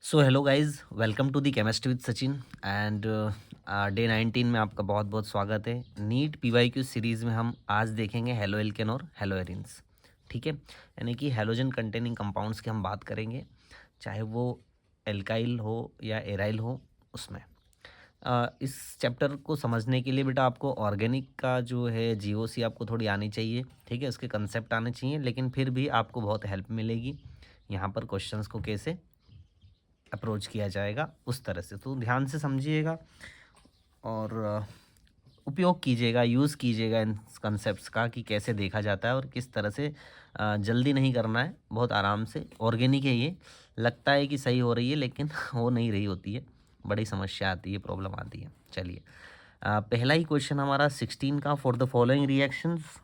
So hello guys, welcome to the chemistry with Sachin and day 19 में आपका बहुत बहुत स्वागत है। नीट पीवाईक्यू सीरीज़ में हम आज देखेंगे हेलो एल्केन और हेलो एरिन्स। ठीक है, यानी कि हेलोजन कंटेनिंग कंपाउंड्स की हम बात करेंगे, चाहे वो एल्काइल हो या एराइल हो उसमें। इस चैप्टर को समझने के लिए बेटा आपको ऑर्गेनिक का जो है जीओसी आपको थोड़ी आनी चाहिए। ठीक है, उसके कंसेप्ट आने चाहिए, लेकिन फिर भी आपको बहुत हेल्प मिलेगी यहाँ पर क्वेश्चंस को कैसे अप्रोच किया जाएगा उस तरह से। तो ध्यान से समझिएगा और उपयोग कीजिएगा, यूज़ कीजिएगा इन कंसेप्ट्स का कि कैसे देखा जाता है और किस तरह से। जल्दी नहीं करना है, बहुत आराम से। ऑर्गेनिक है ये, लगता है कि सही हो रही है लेकिन हो नहीं रही होती है, बड़ी समस्या आती है, प्रॉब्लम आती है। चलिए, पहला ही क्वेश्चन हमारा 16 का, फॉर द फॉलोइंग रिएक्शंस।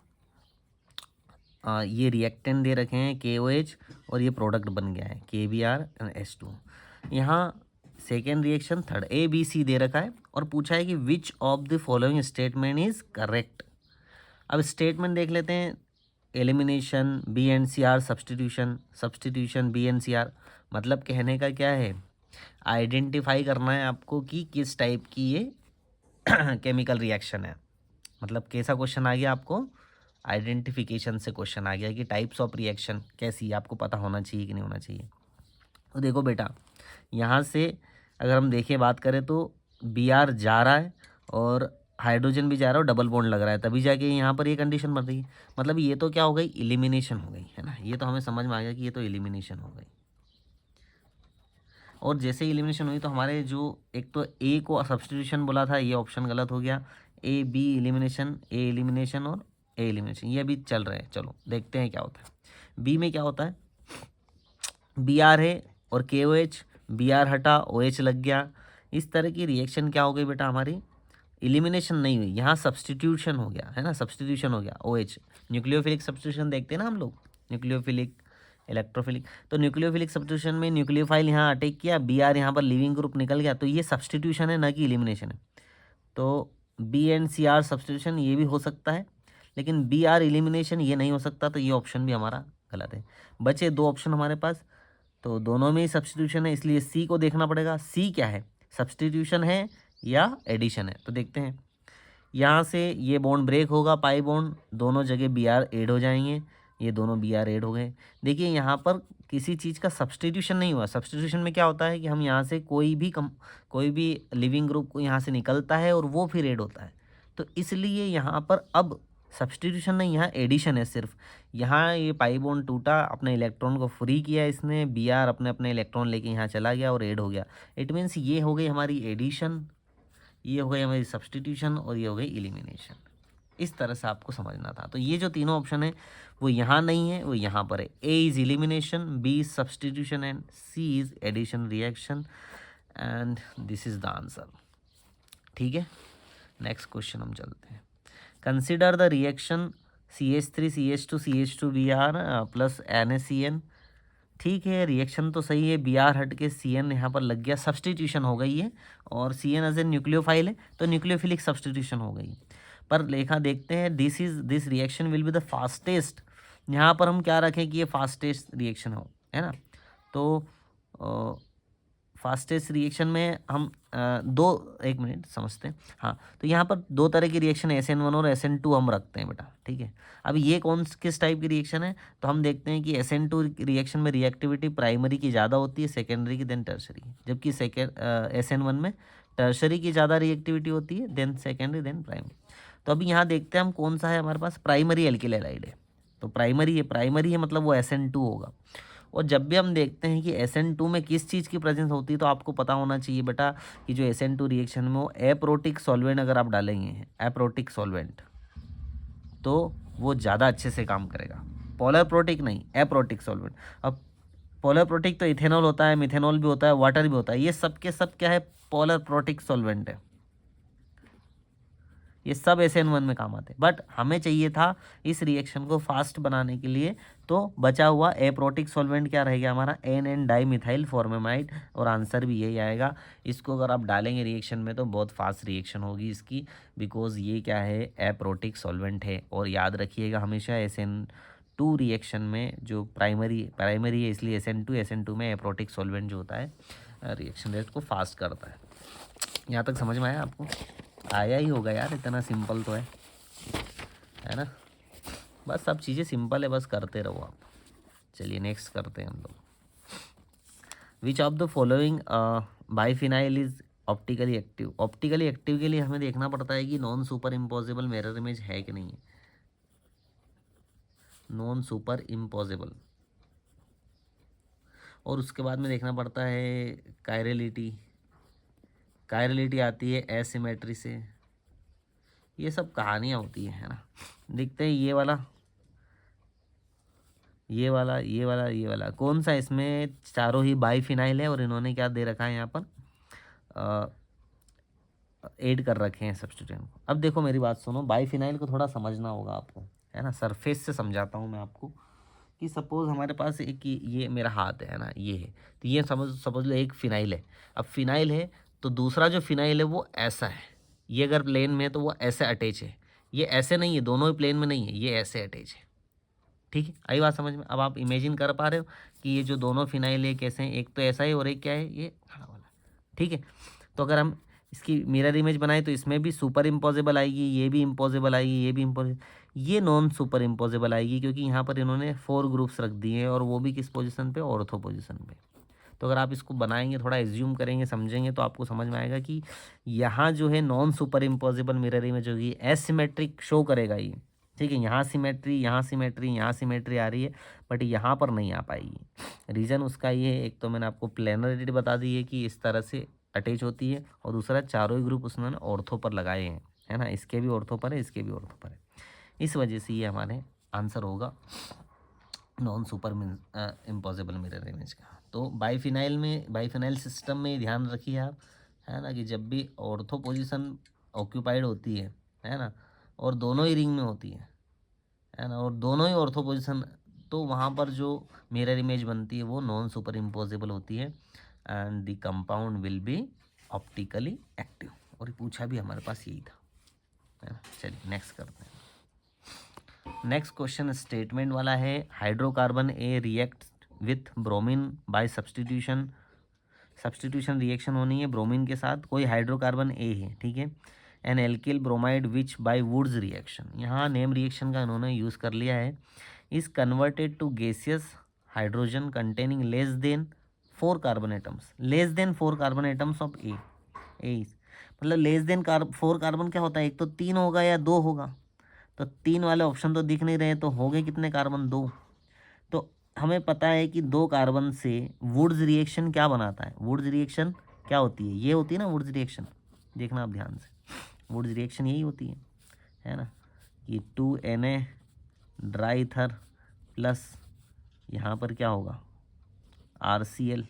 ये रिएक्टेंट दे रखे हैं KOH और ये प्रोडक्ट बन गया है KBr एंड H2। यहाँ सेकेंड रिएक्शन थर्ड ABC दे रखा है और पूछा है कि विच of the following statement is correct. अब स्टेटमेंट देख लेते हैं। Elimination BNCR, substitution substitution BNCR। मतलब कहने का क्या है, आइडेंटिफाई करना है आपको कि किस टाइप की ये केमिकल रिएक्शन है। मतलब कैसा क्वेश्चन आ गया आपको, आइडेंटिफिकेशन से क्वेश्चन आ गया कि टाइप्स ऑफ रिएक्शन कैसी है, आपको पता होना चाहिए कि नहीं होना चाहिए। तो देखो बेटा, यहाँ से अगर हम देखें, बात करें तो Br जा रहा है और हाइड्रोजन भी जा रहा है और डबल बॉन्ड लग रहा है, तभी जाके यहाँ पर ये कंडीशन बन रही है। मतलब ये तो क्या हो गई, इलिमिनेशन हो गई है ना। ये तो हमें समझ में आ गया कि ये तो इलिमिनेशन हो गई। और जैसे इलिमिनेशन हुई तो हमारे जो एक तो ए को सब्स्टिट्यूशन बोला था, ये ऑप्शन गलत हो गया। AB इलिमिनेशन, A इलिमिनेशन और A इलिमिनेशन, ये अभी चल रहे हैं। चलो देखते हैं क्या होता है। बी में क्या होता है, Br है और KOH, Br हटा OH लग गया। इस तरह की रिएक्शन क्या हो गई बेटा हमारी, इलिमिनेशन नहीं हुई, यहाँ सब्स्टिट्यूशन हो गया है ना, सब्स्टिट्यूशन हो गया OH। न्यूक्लियोफिलिक सब्स्टिट्यूशन देखते हैं ना हम लोग, न्यूक्लियोफिलिक इलेक्ट्रोफिलिक। तो न्यूक्लियोफिलिक सब्स्टिट्यूशन में न्यूक्लियोफाइल यहाँ अटैक किया, Br यहाँ पर लिविंग ग्रुप निकल गया, तो ये सब्स्टिट्यूशन है ना कि इलिमिनेशन है। तो BNCR सब्स्टिट्यूशन ये भी हो सकता है, लेकिन Br इलिमिनेशन ये नहीं हो सकता, तो ये ऑप्शन भी हमारा गलत है। बचे दो ऑप्शन हमारे पास, तो दोनों में ही सब्स्टिट्यूशन है, इसलिए सी को देखना पड़ेगा। सी क्या है, सब्स्टिट्यूशन है या एडिशन है। तो देखते हैं, यहाँ से ये बॉन्ड ब्रेक होगा, पाई बॉन्ड, दोनों जगह Br ऐड हो जाएंगे, ये दोनों Br ऐड हो गए। देखिए यहाँ पर किसी चीज़ का सब्स्टिट्यूशन नहीं हुआ। सब्स्टिट्यूशन में क्या होता है कि हम यहाँ से कोई भी लिविंग ग्रुप को यहाँ से निकलता है और वो फिर ऐड होता है। तो इसलिए यहाँ पर अब सब्स्टिट्यूशन नहीं, यहाँ एडिशन है सिर्फ। यहाँ ये पाई बॉन्ड टूटा, अपने इलेक्ट्रॉन को फ्री किया इसने, Br अपने अपने इलेक्ट्रॉन लेके यहाँ चला गया और ऐड हो गया। इट मीन्स ये हो गई हमारी एडिशन, ये हो गई हमारी सब्स्टिट्यूशन और ये हो गई इलिमिनेशन। इस तरह से आपको समझना था। तो ये जो तीनों ऑप्शन है वो यहाँ नहीं है, वो यहाँ पर है। A is elimination, B is substitution and C is addition reaction, and this is the answer. ठीक है, नेक्स्ट क्वेश्चन हम चलते हैं। Consider the reaction CH3CH2CH2Br plus NaCN। ठीक है, रिएक्शन तो सही है, Br हट के CN यहाँ पर लग गया, सब्स्टिट्यूशन हो गई है, और CN एज ए न्यूक्लियोफाइल है तो न्यूक्लियोफिलिक सब्स्टिट्यूशन हो गई। पर लेखा देखते हैं, this reaction will be the fastest. यहाँ पर हम क्या रखें कि ये फास्टेस्ट रिएक्शन हो, है ना। तो फास्टेस्ट रिएक्शन में हम एक मिनट समझते हैं। हाँ, तो यहाँ पर दो तरह की रिएक्शन SN1 और SN2 हम रखते हैं बेटा। ठीक है, अब ये किस टाइप की रिएक्शन है, तो हम देखते हैं कि SN2 रिएक्शन में रिएक्टिविटी प्राइमरी की ज़्यादा होती है, सेकेंडरी की देन टर्शरी, जबकि SN1 में टर्शरी की ज़्यादा रिएक्टिविटी होती है, देन सेकेंडरी देन प्राइमरी। तो अभी यहाँ देखते हैं हम कौन सा है हमारे पास, प्राइमरी एल्किल हैलाइड है। तो प्राइमरी है मतलब वो SN2 होगा। और जब भी हम देखते हैं कि SN2 में किस चीज़ की प्रेजेंस होती है, तो आपको पता होना चाहिए बेटा कि जो SN2 रिएक्शन में वो एप्रोटिक सॉल्वेंट अगर आप डालेंगे, एप्रोटिक सॉल्वेंट, तो वो ज़्यादा अच्छे से काम करेगा। पोलर प्रोटिक नहीं, एप्रोटिक सॉल्वेंट। अब पोलर प्रोटिक तो इथेनॉल होता है, मिथेनॉल भी होता है, वाटर भी होता है, ये सब के सब क्या है, पोलर प्रोटिक सॉल्वेंट है। ये सब SN1 में काम आते हैं, बट हमें चाहिए था इस रिएक्शन को फास्ट बनाने के लिए, तो बचा हुआ एप्रोटिक सॉल्वेंट क्या रहेगा हमारा, NN डाइमिथाइल फॉर्मेमाइड, और आंसर भी यही आएगा। इसको अगर आप डालेंगे रिएक्शन में तो बहुत फास्ट रिएक्शन होगी इसकी, बिकॉज ये क्या है, एप्रोटिक सॉल्वेंट है। और याद रखिएगा हमेशा SN2 SN2 रिएक्शन में जो प्राइमरी है इसलिए SN2 में एप्रोटिक सॉल्वेंट जो होता है रिएक्शन रेट को फास्ट करता है। यहाँ तक समझ में आया आपको? आया ही होगा यार, इतना सिंपल तो है ना। बस सब चीज़ें सिंपल है, बस करते रहो आप। चलिए नेक्स्ट करते हैं हम लोग। विच of the following biphenyl is optically active. Optically active के लिए हमें देखना पड़ता है कि non super impossible mirror image है कि नहीं है। नॉन सुपर इम्पॉसिबल, और उसके बाद में देखना पड़ता है कायरलिटी आती है एसिमेट्री से। ये सब कहानियाँ होती है ना। देखते हैं ये वाला कौन सा इसमें चारों ही बाइफिनाइल है और इन्होंने क्या दे रखा है यहाँ पर ऐड कर रखे हैं सब्स्टिट्यूएंट को। अब देखो मेरी बात सुनो, बाइफिनाइल को थोड़ा समझना होगा आपको, है ना। सरफेस से समझाता हूँ मैं आपको कि सपोज हमारे पास एक ये मेरा हाथ है ना, ये है, तो ये समझ लो एक फिनाइल है। अब फिनाइल है तो दूसरा जो फिनाइल है वो ऐसा है, ये अगर प्लेन में है तो वो ऐसे अटैच है, ये ऐसे नहीं है, दोनों ही प्लेन में नहीं है, ये ऐसे अटैच है। ठीक है, आई बात समझ में? अब आप इमेजिन कर पा रहे हो कि ये जो दोनों फिनाइल है कैसे हैं, एक तो ऐसा है और एक क्या है, ये खड़ा वाला। ठीक है, तो अगर हम इसकी मिरर इमेज बनाए तो इसमें भी सुपर इम्पॉसिबल आएगी, ये भी इम्पॉसिबल आएगी, ये भी इम्पॉसिबल, ये नॉन सुपर इम्पॉसिबल आएगी, क्योंकि यहाँ पर इन्होंने 4 ग्रुप्स रख दिए हैं और वो भी किस पोजीशन पे, ऑर्थो पोजीशन पे। तो अगर आप इसको बनाएंगे, थोड़ा एज्यूम करेंगे, समझेंगे, तो आपको समझ में आएगा कि यहाँ जो है non super impossible mirror image होगी, एसिमेट्रिक शो करेगा ये। ठीक है, यहाँ सिमेट्री, यहाँ सिमेट्री, यहाँ सिमेट्री आ रही है, बट यहाँ पर नहीं आ पाएगी। रीज़न उसका ये है, एक तो मैंने आपको प्लेनरिटी बता दी है कि इस तरह से अटैच होती है, और दूसरा चारों ही ग्रुप उसने ऑर्थो पर लगाए हैं, है ना। इसके भी ऑर्थो पर है, इसके भी ऑर्थो पर है, इस वजह से ये हमारे आंसर होगा non super impossible mirror image का। तो बाइफिनाइल सिस्टम में ध्यान रखिए आप, है ना, कि जब भी ऑर्थो पोजीशन ऑक्यूपाइड होती है ना, और दोनों ही रिंग में होती है ना, और दोनों ही ऑर्थो पोजीशन, तो वहाँ पर जो मिरर इमेज बनती है वो नॉन सुपर इम्पॉसिबल होती है, and the compound will be optically active. और ये पूछा भी हमारे पास यही था, है ना। चलिए नेक्स्ट करते हैं। नेक्स्ट क्वेश्चन स्टेटमेंट वाला है, hydrocarbon A react with bromine by substitution reaction होनी है ब्रोमीन के साथ, कोई हाइड्रोकार्बन ए है, ठीक है। N alkyl bromide which by Wurtz reaction, यहाँ नेम रिएक्शन का इन्होंने यूज़ कर लिया है, is converted to gaseous hydrogen containing less than 4 carbon atoms, less than 4 carbon atoms of A. मतलब लेस देन 4 कार्बन क्या होता है, एक तो 3 होगा या 2 होगा, तो 3 वाले ऑप्शन तो दिख नहीं रहे, तो हो गए कितने कार्बन, 2। तो हमें पता है कि 2 कार्बन से वुड्स रिएक्शन क्या बनाता है, वुड्स रिएक्शन क्या होती है, ये होती है ना वुड्स रिएक्शन, देखना आप ध्यान से, वुड्स रिएक्शन यही होती है ना, कि 2Na ड्राई ईथर प्लस यहाँ पर क्या होगा RCl,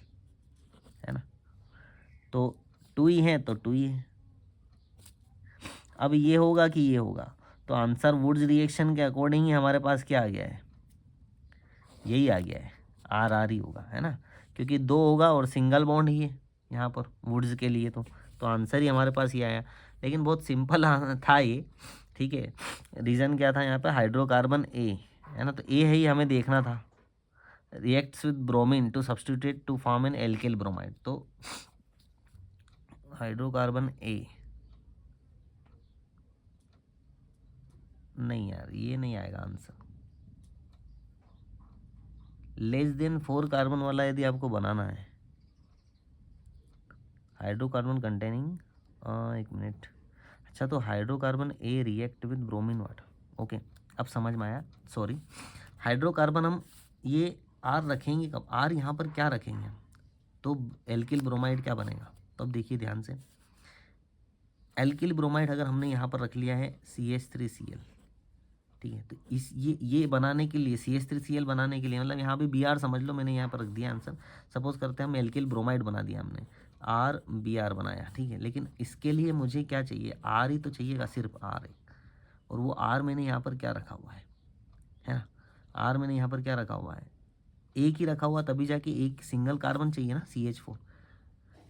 है ना, तो 2 ही है तो 2 ही है। अब ये होगा कि ये होगा, तो आंसर वुड्स रिएक्शन के अकॉर्डिंग ही हमारे पास क्या आ गया है, यही आ गया है, RR ही होगा, है ना, क्योंकि 2 होगा और सिंगल बॉन्ड ही है यहाँ पर वुड्स के लिए, तो आंसर ही हमारे पास ये आया। लेकिन बहुत सिंपल था ये, ठीक है। रीज़न क्या था यहाँ पे, हाइड्रोकार्बन ए, है ना, तो ए है ही हमें देखना था, reacts with bromine to substitute to form an alkyl bromide, तो हाइड्रोकार्बन ए, नहीं यार ये नहीं आएगा आंसर। लेस देन 4 कार्बन वाला यदि आपको बनाना है, हाइड्रोकार्बन कंटेनिंग, एक मिनट, अच्छा तो hydrocarbon A react with bromine water, okay अब समझ में आया, सॉरी। हाइड्रोकार्बन हम ये आर रखेंगे कब, आर यहाँ पर क्या रखेंगे हम, तो एल्किल ब्रोमाइड क्या बनेगा, तो अब देखिए ध्यान से, एल्किल ब्रोमाइड अगर हमने यहाँ पर रख लिया है CH3Cl, ठीक है, तो इस ये बनाने के लिए CH3Cl बनाने के लिए, मतलब यहाँ पे Br समझ लो, मैंने यहाँ पर रख दिया आंसर। सपोज करते हैं हम एल्किल ब्रोमाइड बना दिया हमने, RBr बनाया, ठीक है, लेकिन इसके लिए मुझे क्या चाहिए, R ही तो चाहिएगा, सिर्फ R है, और वो R मैंने यहाँ पर क्या रखा हुआ है ना, R मैंने यहाँ पर क्या रखा हुआ है, एक ही रखा हुआ, तभी जाके एक सिंगल कार्बन चाहिए ना, CH4,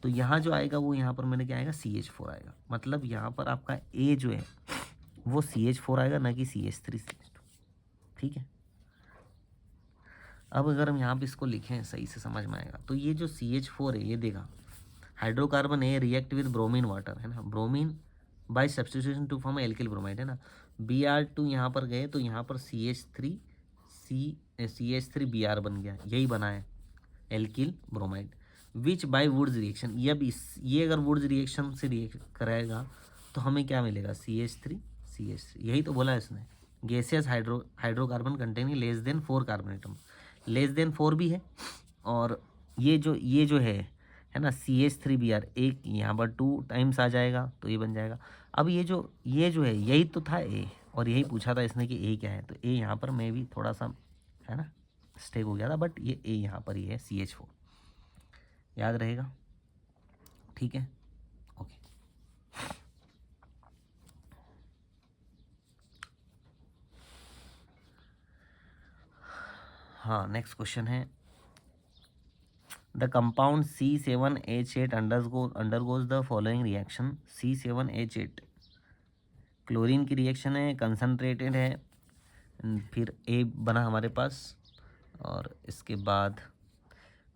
तो यहाँ जो आएगा वो यहाँ पर मैंने क्या आएगा, CH4 आएगा, मतलब यहाँ पर आपका A जो है वो CH4 आएगा, ना कि CH3 CH2, ठीक है। अब अगर हम यहाँ पे इसको लिखें सही से समझ में आएगा। तो ये जो CH4 है, ये देखा hydrocarbon A react with bromine water, है ना, bromine by substitution to form alkyl bromide, है ना। Br2 यहाँ पर गए तो यहाँ पर CH3 बन गया, यही बना है alkyl bromide, which by Wurtz reaction. ये अब ये अगर वुड्स रिएक्शन से रिएक्ट करेगा तो हमें क्या मिलेगा, CH3 CH3, यही तो बोला है इसने। Gaseous hydrocarbon containing less than 4 carbon atom, less than 4 भी है, और ये जो है ना CH3Br, एक यहाँ पर 2 टाइम्स आ जाएगा तो ये बन जाएगा। अब ये जो है यही तो था ए, और यही पूछा था इसने कि ए क्या है, तो ए यहाँ पर मैं भी थोड़ा सा, है ना, स्टेक हो गया था, बट ये ए यहाँ पर ही है CH4, याद रहेगा, ठीक है, ओके। हाँ, नेक्स्ट क्वेश्चन है, the compound C7H8 undergoes the following reaction. C7H8 chlorine की रिएक्शन है, कंसनट्रेटेड है, फिर ए बना हमारे पास, और इसके बाद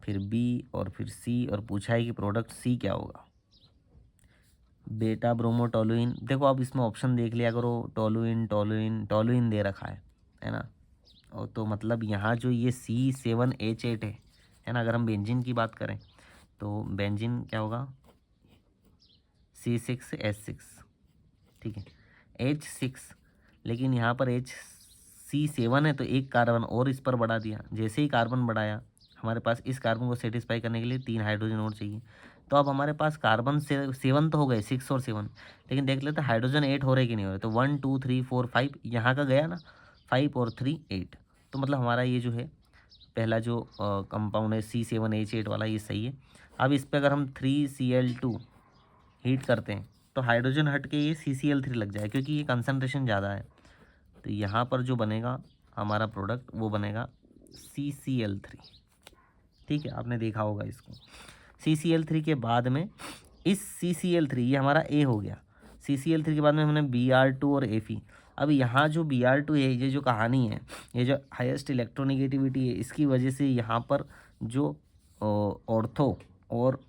फिर बी और फिर सी, और पूछा है कि प्रोडक्ट सी क्या होगा, बेटा ब्रोमोटोलुइन। देखो आप इसमें ऑप्शन देख लिया करो, टोलुइन दे रखा है ना, और तो मतलब यहाँ जो ये C7H8 है ना, अगर हम बेंजीन की बात करें तो बेंजीन क्या होगा, C6H6, ठीक है, H6, लेकिन यहाँ पर C7 है तो एक कार्बन और इस पर बढ़ा दिया, जैसे ही कार्बन बढ़ाया हमारे पास इस कार्बन को सेटिस्फाई करने के लिए 3 हाइड्रोजन और चाहिए, तो अब हमारे पास कार्बन से 7 तो हो गए, 6 और 7, लेकिन देख लेते हाइड्रोजन 8 हो रहे कि नहीं हो रहे, तो 1 2 3 4 5 यहाँ का गया ना, 5 और 3 8, तो मतलब हमारा ये जो है पहला जो कंपाउंड है C7H8 वाला, ये सही है। अब इस पर अगर हम 3Cl2 हीट करते हैं तो हाइड्रोजन हट के ये CCl3 लग जाए, क्योंकि ये कंसनट्रेशन ज़्यादा है, तो यहाँ पर जो बनेगा हमारा प्रोडक्ट वो बनेगा CCl3, ठीक है, आपने देखा होगा इसको। CCl3 के बाद में इस CCl3, ये हमारा A हो गया, CCl3 के बाद में हमने Br2 और Fe। अब यहाँ जो Br2 है, ये जो कहानी है, ये जो हाईएस्ट इलेक्ट्रोनेगेटिविटी है, इसकी वजह से यहाँ पर जो ऑर्थो और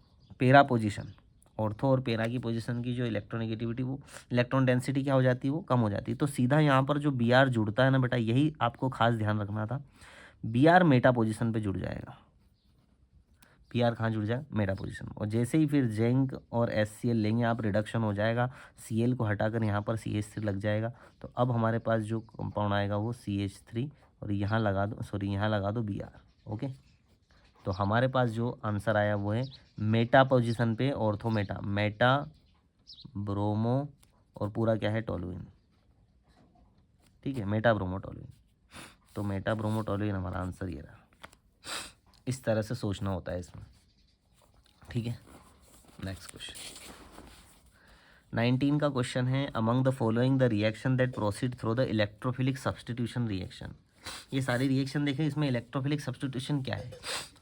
पेरा पोजीशन, ऑर्थो और पेरा की पोजीशन की जो इलेक्ट्रोनेगेटिविटी, वो इलेक्ट्रॉन डेंसिटी क्या हो जाती है, वो कम हो जाती है, तो सीधा यहाँ पर जो Br जुड़ता है ना बेटा, यही आपको खास ध्यान रखना था, Br मेटा पोजीशन पे जुड़ जाएगा, Br कहाँ जुड़ जाएगा, मेटा पोजीशन, और जैसे ही फिर जिंक और HCl लेंगे आप, रिडक्शन हो जाएगा, Cl को हटाकर यहाँ पर CH3 लग जाएगा, तो अब हमारे पास जो कंपाउंड आएगा वो CH3, और यहाँ लगा दो, सॉरी यहाँ लगा दो Br, ओके। तो हमारे पास जो आंसर आया वो है मेटा पोजीशन पे ऑर्थो मेटा ब्रोमो और पूरा क्या है, टोलुइन, ठीक है, मेटा ब्रोमो टोलुइन, तो मेटा ब्रोमो टोलुइन हमारा आंसर ये रहा। इस तरह से सोचना होता है इसमें, ठीक है। नेक्स्ट क्वेश्चन 19 का क्वेश्चन है, among the following the reaction that proceed through the electrophilic substitution reaction. ये सारी रिएक्शन देखें, इसमें इलेक्ट्रोफिलिक सब्सटीट्यूशन क्या है,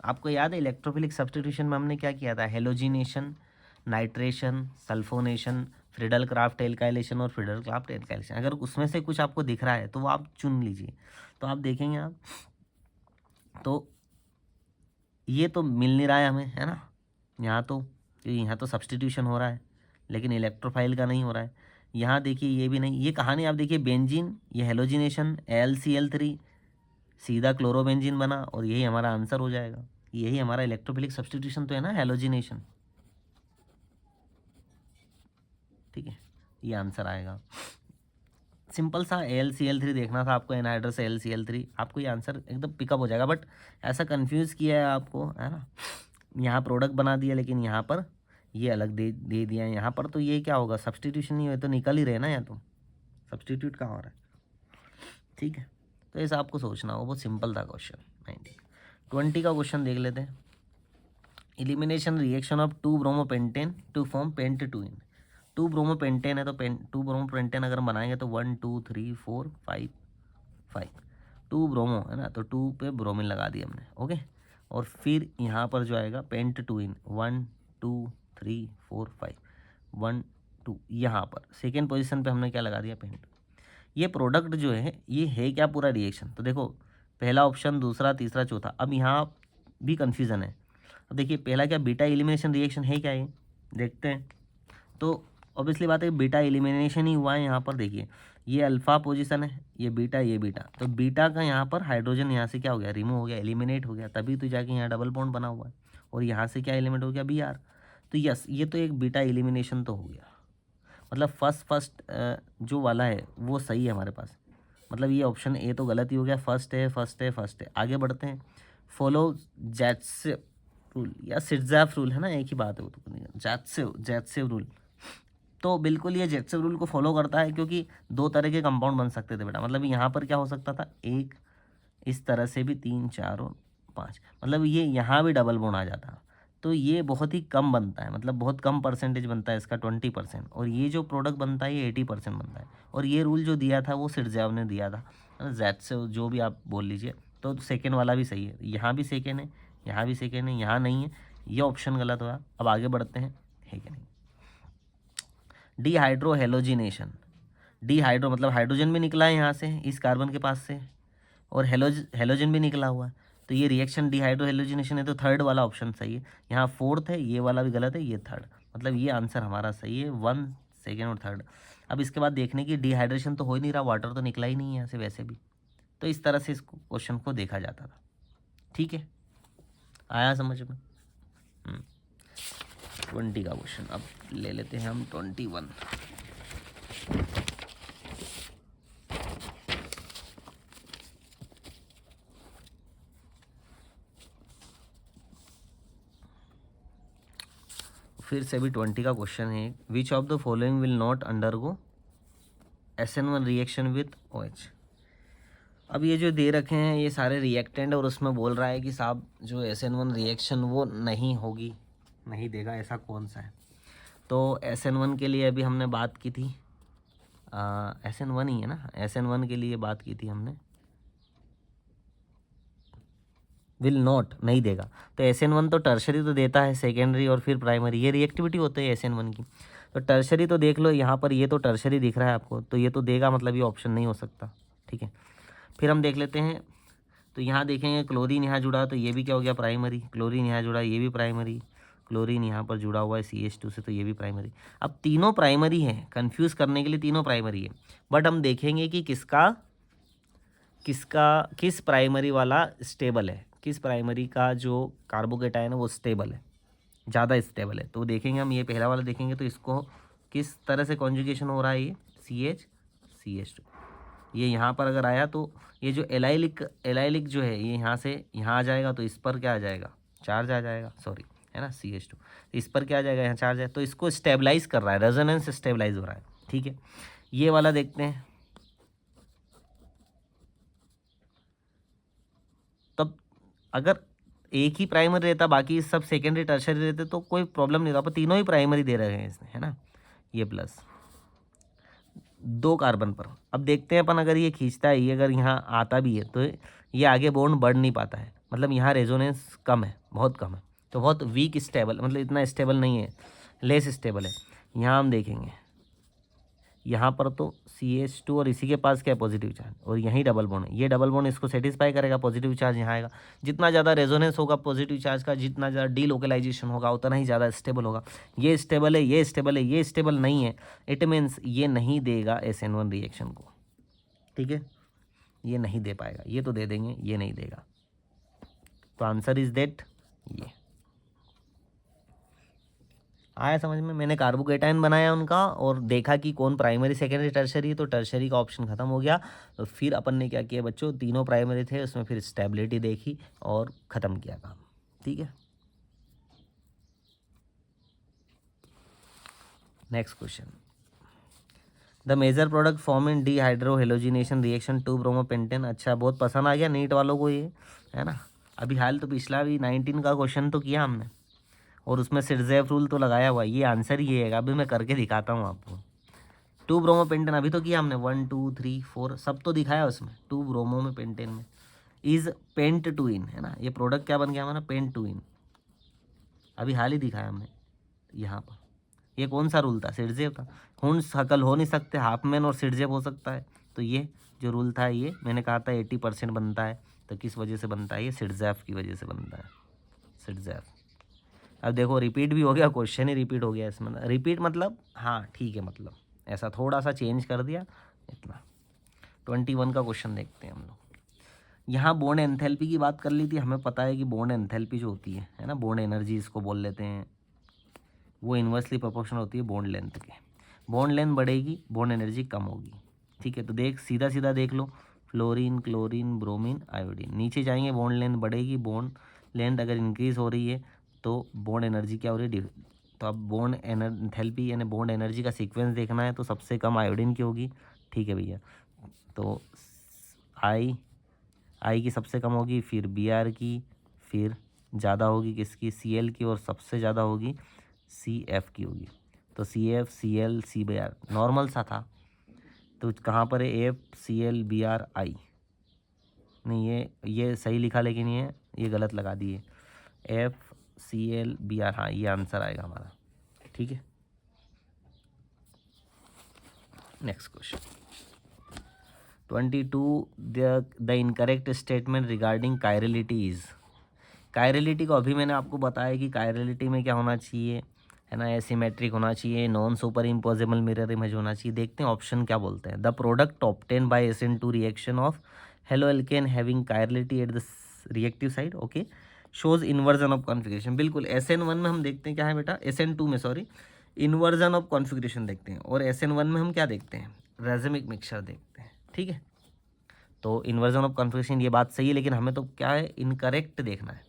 आपको याद है इलेक्ट्रोफिलिक सब्सटीट्यूशन में हमने क्या किया था, halogenation, nitration, sulphonation, Friedel Crafts alkylation और फ्रिडल क्राफ्ट एल्काइलेशन। अगर उसमें से कुछ आपको दिख रहा है तो वो आप चुन लीजिए, तो आप देखेंगे आप, तो ये तो मिल नहीं रहा है हमें, है ना, यहाँ तो सब्सटीट्यूशन हो रहा है, लेकिन इलेक्ट्रोफाइल का नहीं हो रहा है। यहाँ देखिए ये भी नहीं, ये कहानी आप देखिए, बेंजीन, ये हेलोजिनेशन, AlCl3 सीधा क्लोरोबेंजीन बना, और यही हमारा आंसर हो जाएगा, यही हमारा इलेक्ट्रोफिलिक सब्सटीट्यूशन तो है ना, हेलोजिनेशन, ठीक है, ये आंसर आएगा। सिंपल सा AlCl3 देखना था आपको, एनहाइड्रस AlCl3, आपको ये आंसर एकदम पिकअप हो जाएगा, बट ऐसा कंफ्यूज किया है आपको, है ना, यहाँ प्रोडक्ट बना दिया लेकिन यहाँ पर ये अलग दे दिया है, यहाँ पर तो ये क्या होगा, सब्सटीट्यूशन नहीं हुए तो निकल ही रहे ना, यहाँ तो सब्सटीट्यूट कहाँ हो रहा है, ठीक है, तो ऐसा आपको सोचना हो, बहुत सिंपल था क्वेश्चन। 20 का क्वेश्चन देख लेते हैं, elimination reaction of 2 bromopentane to form pent two ene. 2 bromopentane है तो 2 ब्रोमोपेंटेन अगर हम बनाएंगे तो 1 2 3 4 5 5, 2 ब्रोमो है ना, तो 2 पे ब्रोमिन लगा दिया हमने, ओके, और फिर यहाँ पर जो आएगा पेंट-टू-इन, 1 2 3 4 5, 1 2, यहाँ पर सेकेंड पोजीशन पे हमने क्या लगा दिया, पेंट। ये प्रोडक्ट जो है ये है क्या, पूरा रिएक्शन, तो देखो पहला ऑप्शन, दूसरा, तीसरा, चौथा। अब यहाँ भी कन्फ्यूज़न है। अब देखिए पहला क्या बीटा एलिमिनेशन रिएक्शन है क्या, ये देखते हैं। तो ऑब्वियसली बात है बीटा एलिमिनेशन ही हुआ है यहाँ पर। देखिए ये अल्फ़ा पोजीशन है, ये बीटा, तो बीटा का यहाँ पर हाइड्रोजन यहाँ से क्या हो गया, रिमूव हो गया, एलिमिनेट हो गया, तभी तो जाके यहाँ डबल बॉन्ड बना हुआ है। और यहाँ से क्या एलिमेंट हो गया, Br। तो यस, ये तो एक बीटा एलिमिनेशन तो हो गया। मतलब फर्स्ट जो वाला है वो सही है हमारे पास। मतलब ये ऑप्शन ए तो गलत ही हो गया, फर्स्ट है। आगे बढ़ते हैं। फॉलो जैट्सेव रूल या सिट्ज़ेव रूल है ना, एक ही बात है वो तो। जैट्सेव रूल, तो बिल्कुल ये जैट्सेव रूल को फॉलो करता है, क्योंकि दो तरह के कंपाउंड बन सकते थे बेटा। मतलब यहाँ पर क्या हो सकता था, एक इस तरह से भी 3, 4 और 5, मतलब ये यहाँ भी डबल बॉन्ड आ जाता। तो ये बहुत ही कम बनता है, मतलब बहुत कम परसेंटेज बनता है इसका, 20%। और ये जो प्रोडक्ट बनता है ये 80% बनता है। और ये रूल जो दिया था वो सिट्ज़ेव ने दिया था, जैट्सेव जो भी आप बोल लीजिए। तो सेकेंड वाला भी सही है, यहाँ भी सेकेंड है, यहाँ भी सेकेंड है, यहाँ नहीं है, ये ऑप्शन गलत हुआ। अब आगे बढ़ते हैं, है कि नहीं। डीहाइड्रो हेलोजिनेशन, डीहाइड्रो मतलब हाइड्रोजन भी निकला है यहाँ से इस कार्बन के पास से, और हेलोजन भी निकला हुआ है। तो ये रिएक्शन डीहाइड्रो हेलोजिनेशन है, तो थर्ड वाला ऑप्शन सही है। यहाँ फोर्थ है, ये वाला भी गलत है, ये थर्ड। मतलब ये आंसर हमारा सही है, 1, सेकेंड और थर्ड। अब इसके बाद देखने की डिहाइड्रेशन तो हो ही नहीं रहा, वाटर तो निकला ही नहीं है यहाँ से वैसे भी। तो इस तरह से इस क्वेश्चन को देखा जाता था। ठीक है, आया समझ में। 20 का क्वेश्चन अब ले लेते हैं हम, 21। फिर से भी 20 का क्वेश्चन है। विच of the following will not undergo SN1 reaction with OH। अब ये जो दे रखे हैं ये सारे रिएक्टेंट, और उसमें बोल रहा है कि साहब जो SN1 रिएक्शन वो नहीं होगी, नहीं देगा, ऐसा कौन सा है। तो SN1 के लिए अभी हमने बात की थी, SN1 ही है ना, SN1 के लिए बात की थी हमने, विल नॉट नहीं देगा। तो SN1 तो टर्शरी तो देता है, सेकेंडरी और फिर प्राइमरी, ये रिएक्टिविटी होती है SN1 की। तो टर्शरी तो देख लो यहाँ पर, ये तो टर्शरी दिख रहा है आपको, तो ये तो देगा, मतलब ये ऑप्शन नहीं हो सकता। ठीक है, फिर हम देख लेते हैं। तो यहाँ देखेंगे क्लोरीन यहाँ जुड़ा, तो ये भी क्या हो गया, प्राइमरी। क्लोरीन यहाँ जुड़ा, ये भी प्राइमरी। क्लोरीन यहाँ पर जुड़ा हुआ है CH2 से, तो ये भी प्राइमरी। अब तीनों प्राइमरी हैं, कंफ्यूज करने के लिए तीनों प्राइमरी है, बट हम देखेंगे कि किस प्राइमरी वाला स्टेबल है, किस प्राइमरी का जो कार्बोकेटायन है वो स्टेबल है, ज़्यादा स्टेबल है। तो देखेंगे हम, ये पहला वाला देखेंगे, तो इसको किस तरह से कॉन्जुगेशन हो रहा है, ये CH2। ये यहाँ पर अगर आया तो ये जो एलाइलिक जो है ये यहाँ से यहाँ आ जाएगा, तो इस पर क्या आ जाएगा, चार्ज आ जाएगा, सॉरी है ना CH2। इस पर क्या आ जाएगा, यहाँ चार्ज है, तो इसको स्टेबलाइज कर रहा है, रेजोनेंस स्टेबलाइज हो रहा है। ठीक है, ये वाला देखते हैं। तब अगर एक ही प्राइमरी रहता, बाकी सब सेकेंडरी टर्शरी रहते तो कोई प्रॉब्लम नहीं था, पर तीनों ही प्राइमरी दे रहे हैं इसमें, है ना। ये प्लस 2 कार्बन पर। अब देखते हैं अपन, अगर ये खींचता है, ये अगर यहाँ आता भी है, तो ये आगे बॉन्ड बढ़ नहीं पाता है, मतलब यहाँ रेजोनेंस कम है, बहुत कम है, तो बहुत वीक स्टेबल, मतलब इतना स्टेबल नहीं है, लेस स्टेबल है। यहाँ हम देखेंगे, यहाँ पर तो CH2 और इसी के पास क्या है, पॉजिटिव चार्ज, और यहीं डबल बॉन्ड है, ये डबल बॉन्ड इसको सेटिस्फाई करेगा, पॉजिटिव चार्ज यहाँ आएगा। जितना ज़्यादा रेजोनेंस होगा पॉजिटिव चार्ज का, जितना ज़्यादा डीलोकलाइजेशन होगा, उतना ही ज़्यादा स्टेबल होगा। ये स्टेबल है, ये स्टेबल है, ये स्टेबल नहीं है, इट मीन्स ये नहीं देगा SN1 रिएक्शन को। ठीक है, ये नहीं दे पाएगा, ये तो दे देंगे, ये नहीं देगा। तो आंसर इज दैट, ये आया समझ में। मैंने कार्बोकेटाइन बनाया उनका और देखा कि कौन प्राइमरी सेकेंडरी टर्शरी, तो टर्शरी का ऑप्शन खत्म हो गया। तो फिर अपन ने क्या किया बच्चों, तीनों प्राइमरी थे उसमें फिर स्टेबिलिटी देखी और ख़त्म किया काम। ठीक है, next question. The major product form in dehydrohalogenation reaction 2 bromopentane. अच्छा, बहुत पसंद आ गया नीट वालों को ये, है ना। अभी हाल तो पिछला भी 19 का क्वेश्चन तो किया हमने, और उसमें सिट्ज़ेव रूल तो लगाया हुआ है। ये आंसर ही है, अभी मैं करके दिखाता हूँ आपको। 2 ब्रोमो पेंटेन अभी तो किया हमने, 1 2 3 4 सब तो दिखाया उसमें। 2 ब्रोमो में पेंटेन में इज पेंट टू इन, है ना। ये प्रोडक्ट क्या बन गया हमारा, पेंट टू इन, अभी हाल ही दिखाया हमने यहाँ पर। ये कौन सा रूल था, सिट्ज़ेव था। हुन शकल हो नहीं सकते, हाफमैन और सिट्ज़ेव हो सकता है। तो ये जो रूल था ये मैंने कहा था 80% बनता है, तो किस वजह से बनता है ये? सिट्ज़ेफ की वजह से बनता है, सिट्ज़ेफ। अब देखो रिपीट भी हो गया, क्वेश्चन ही रिपीट हो गया इसमें। रिपीट मतलब हाँ ठीक है, मतलब ऐसा थोड़ा सा चेंज कर दिया इतना। 21 का क्वेश्चन देखते हैं हम लोग। यहाँ बॉन्ड एंथैल्पी की बात कर ली थी। हमें पता है कि बॉन्ड एंथैल्पी जो होती है ना, बॉन्ड एनर्जी इसको बोल लेते हैं, वो इन्वर्सली प्रोपोर्शनल होती है बॉन्ड लेंथ के। बॉन्ड लेंथ बढ़ेगी, बॉन्ड एनर्जी कम होगी। ठीक है, तो देख सीधा सीधा देख लो, फ्लोरीन, क्लोरीन, ब्रोमीन, आयोडीन। नीचे जाएंगे बॉन्ड लेंथ बढ़ेगी, बॉन्ड लेंथ अगर इंक्रीज हो रही है तो बॉन्ड एनर्जी क्या हो रही है? तो अब बॉन्ड एंथैल्पी यानी बॉन्ड एनर्जी का सीक्वेंस देखना है, तो सबसे कम आयोडीन की होगी। ठीक है भैया, तो आई की सबसे कम होगी, फिर Br की, फिर ज़्यादा होगी किसकी? Cl की, और सबसे ज़्यादा होगी Cf की होगी। तो Cf, Cl, C/R नॉर्मल सा था, तो कहाँ पर है? F, Cl, Br, I। नहीं, ये सही लिखा, लेकिन ये गलत लगा दिए। F, Cl, Br, हाँ ये आंसर आएगा हमारा। ठीक है, next question 22, the incorrect statement regarding chirality is. Chirality को अभी मैंने आपको बताया कि कायरलिटी में क्या होना चाहिए, है ना, एसिमेट्रिक होना चाहिए, non super imposable mirror image होना चाहिए। देखते हैं ऑप्शन क्या बोलते हैं। The product obtain bye SN2 reaction of halo alkane having chirality at the reactive side, okay, shows inversion of configuration. बिल्कुल, SN1 में हम देखते हैं क्या है बेटा, SN2 में सॉरी, इन्वर्जन ऑफ कॉन्फिगरेशन देखते हैं, और SN1 में हम क्या देखते हैं? रेजिमिक मिक्सचर देखते हैं। ठीक है, तो इन्वर्जन ऑफ कॉन्फिगरेशन ये बात सही है, लेकिन हमें तो क्या है? इनकरेक्ट देखना है।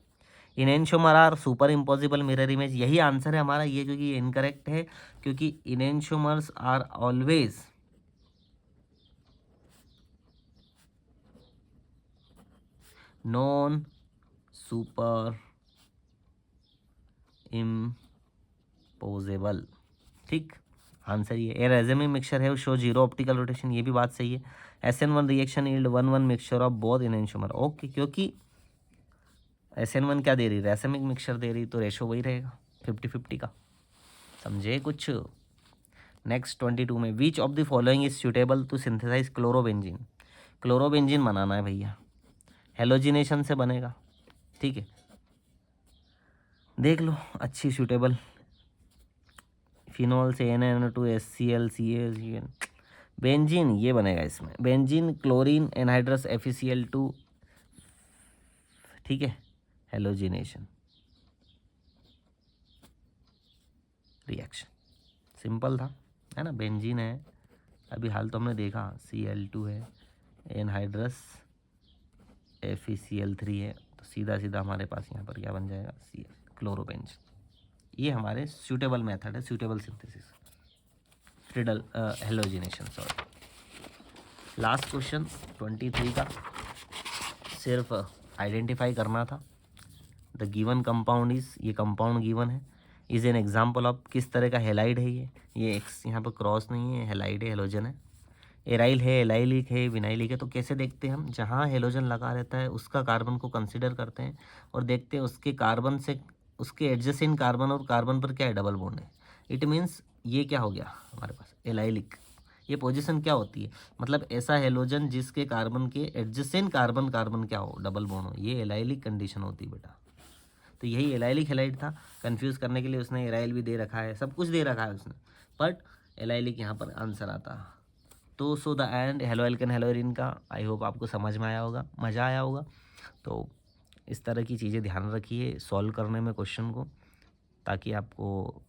Enantiomer are super impossible mirror image, यही आंसर है हमारा ये, क्योंकि ये इनकरेक्ट है, क्योंकि enantiomers are always non super imposable. ठीक, आंसर ये रेजिमिक मिक्सचर है, शो जीरो ऑप्टिकल रोटेशन, ये भी बात सही है। SN1 reaction yield 1:1 mixture of both enantiomer, okay, क्योंकि SN1 क्या दे रही? रेसिमिक मिक्सचर दे रही, तो रेशो वही रहेगा 50-50 का। समझे कुछ? नेक्स्ट 22 में, which of the following is suitable to synthesize chlorobenzene. Chlorobenzene बनाना है भैया, हेलोजिनेशन से बनेगा। ठीक है, देख लो अच्छी सूटेबल, फिनॉल से NaNO2 HCl CaCN, बेंजीन ये बनेगा इसमें, बेंजीन, क्लोरीन, एनहाइड्रस FeCl2। ठीक है, हेलोजिनेशन रिएक्शन सिंपल था, है ना, बेंजीन है, अभी हाल तो हमने देखा, Cl2 है, एनहाइड्रस FeCl3 है, तो सीधा सीधा हमारे पास यहाँ पर क्या बन जाएगा? Cl, chlorobenzene. ये हमारे सूटेबल मेथड है, suitable synthesis, Friedel halogenation, sorry. Last question 23 का सिर्फ आइडेंटिफाई करना था। द गिवन कंपाउंड इज, ये कंपाउंड गिवन है, इज एन एग्जाम्पल ऑफ, किस तरह का हेलाइड है ये एक्स यहाँ पर क्रॉस नहीं है, हेलाइड है, हेलोजन है। एराइल है, एलाइलिक है, विनाइलिक है। तो कैसे देखते हैं हम? जहाँ हेलोजन लगा रहता है उसका कार्बन को कंसिडर करते हैं और देखते हैं उसके कार्बन से, उसके एडजेसेंट कार्बन और कार्बन पर क्या है? डबल बॉन्ड है। इट मीन्स ये क्या हो गया हमारे पास? एलाइलिक। ये पोजीशन क्या होती है? मतलब ऐसा हेलोजन जिसके कार्बन के एडजेसेंट कार्बन कार्बन क्या हो? डबल बॉन्ड हो, ये एलाइलिक कंडीशन होती है बेटा। तो यही एलाइलिक हेलाइड था। कंफ्यूज करने के लिए उसने एराइल भी दे रखा है, सब कुछ दे रखा है उसने, बट एलाइलिक यहाँ पर आंसर आता। तो so the end halo alkane हेलोरिन का आई होप आपको समझ में आया होगा, मज़ा आया होगा। तो इस तरह की चीज़ें ध्यान रखिए सॉल्व करने में क्वेश्चन को, ताकि आपको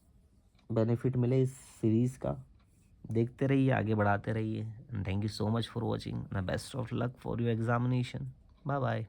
बेनिफिट मिले इस सीरीज़ का। देखते रहिए, आगे बढ़ाते रहिए। Thank you so much for watching, the best of luck for your examination. Bye bye.